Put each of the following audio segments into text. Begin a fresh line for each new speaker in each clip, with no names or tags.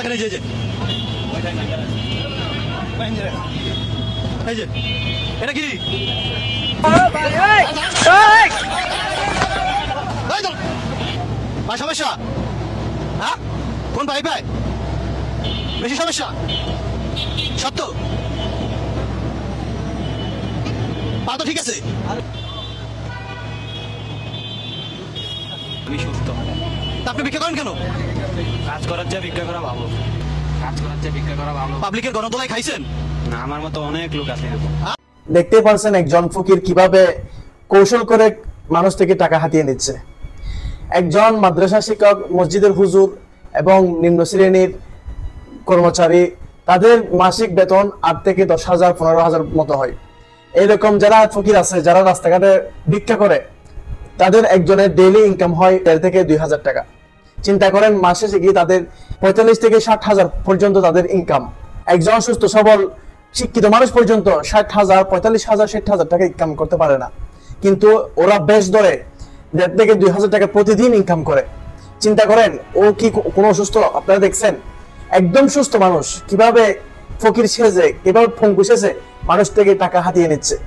দেখেন, এই যে এটা কি সমস্যা? হ্যাঁ, কোন ভাই ভাই বেশি সমস্যা? সত্য পা তো ঠিক আছে?
আমি সুস্থ।
আপনি ভিক্ষা করেন কেন?
কাজ করার চেয়ে ভিক্ষা করা ভালো। কাজ করার চেয়ে ভিক্ষা করা ভালো।
পাবলিকের গণদোলাই খাইছেন?
না, আমার মতো অনেক লোক আছে এরকম।
দেখতে পারছেন একজন ফকির কিভাবে কৌশল করে মানুষ থেকে টাকা হাতিয়ে নিচ্ছে। একজন মাদ্রাসা শিক্ষক, মসজিদের হুজুর এবং নিম্ন শ্রেণীর কর্মচারী, তাদের মাসিক বেতন 8 থেকে 10,000 15,000 মতো হয়। এরকম যারা ফকির আছে, যারা রাস্তাঘাটে ভিক্ষা করে, তাদের একজনের ডেইলি ইনকাম হয় 1,500 থেকে 2,000 টাকা। চিন্তা করেন, মাসে গিয়ে তাদের 45 থেকে 60,000 পর্যন্ত তাদের ইনকাম। একজন সুস্থ সবল শিক্ষিত মানুষ পর্যন্ত 60,000, 45,000, 60,000 টাকা ইনকাম করতে পারে না, কিন্তু ওরা বেশ ধরে 1,500 থেকে 2,000 টাকা প্রতিদিন ইনকাম করে। চিন্তা করেন ও কি কোনো অসুস্থ? আপনারা দেখছেন একদম সুস্থ মানুষ কিভাবে ফকির সেজে, কিভাবে ফঙ্কু সেজে মানুষ থেকে টাকা হাতিয়ে নিচ্ছে।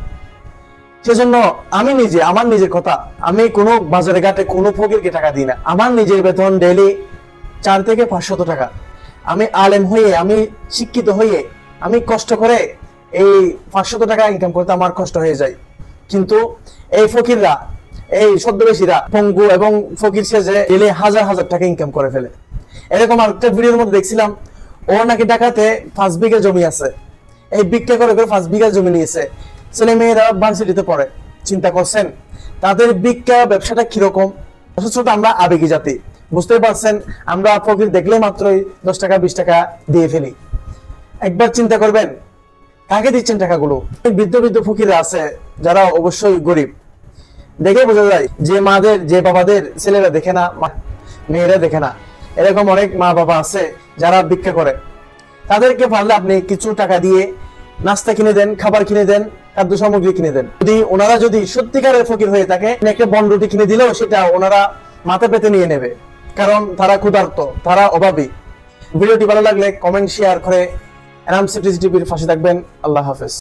সেজন্য আমি নিজে, আমার নিজের কথা, আমি কোনো বাজারে ঘাটে কোনো ফকিরকে টাকা দিই না। আমার নিজের বেতন ডেইলি 4 থেকে 500 টাকা। আমি আলেম হয়ে, আমি শিক্ষিত হয়ে, আমি কষ্ট করে এই 500 টাকা ইনকাম করতে আমার কষ্ট হয়ে যায়। কিন্তু এই ফকিররা, এই ছদ্মবেশীরা পঙ্গু এবং ফকির সেজে ডেইলি হাজার হাজার টাকা ইনকাম করে ফেলে। এরকম আরেকটা ভিডিওর মধ্যে দেখছিলাম, ও নাকি ঢাকাতে 5 বিঘা জমি আছে, এই ভিক্ষা করে 5 বিঘা জমি নিয়েছে। ছেলে মেয়েরা ভার্সিটিতে পড়ে। চিন্তা করছেন তাদের ভিক্ষা ব্যবসাটা কিরকম? অথচ আমরা আবেগী জাতি, বুঝতে পারছেন, আমরা ফকির দেখলে মাত্রই 10 টাকা 20 টাকা দিয়ে ফেলি। একবার চিন্তা করবেন কাকে দিচ্ছেন টাকাগুলো। বৃদ্ধ বৃদ্ধ ফকিররা আছে যারা অবশ্যই গরিব, দেখে বোঝা যায় যে মাদের, যে বাবাদের ছেলেরা দেখে না, মেয়েরা দেখে না। এরকম অনেক মা বাবা আছে যারা ভিক্ষা করে। তাদেরকে পারলে আপনি কিছু টাকা দিয়ে নাস্তা কিনে দেন, খাবার কিনে দেন, খাদ্য সামগ্রী কিনে দেন। যদি ওনারা যদি সত্যিকারের ফকির হয়ে থাকে, একটা বন রুটি কিনে দিলেও সেটা ওনারা মাথা পেতে নিয়ে নেবে, কারণ তারা ক্ষুধার্ত, তারা অভাবী। ভিডিওটি ভালো লাগলে কমেন্ট, শেয়ার করে এনাম সিটিভির পাশে থাকবেন। আল্লাহ হাফেজ।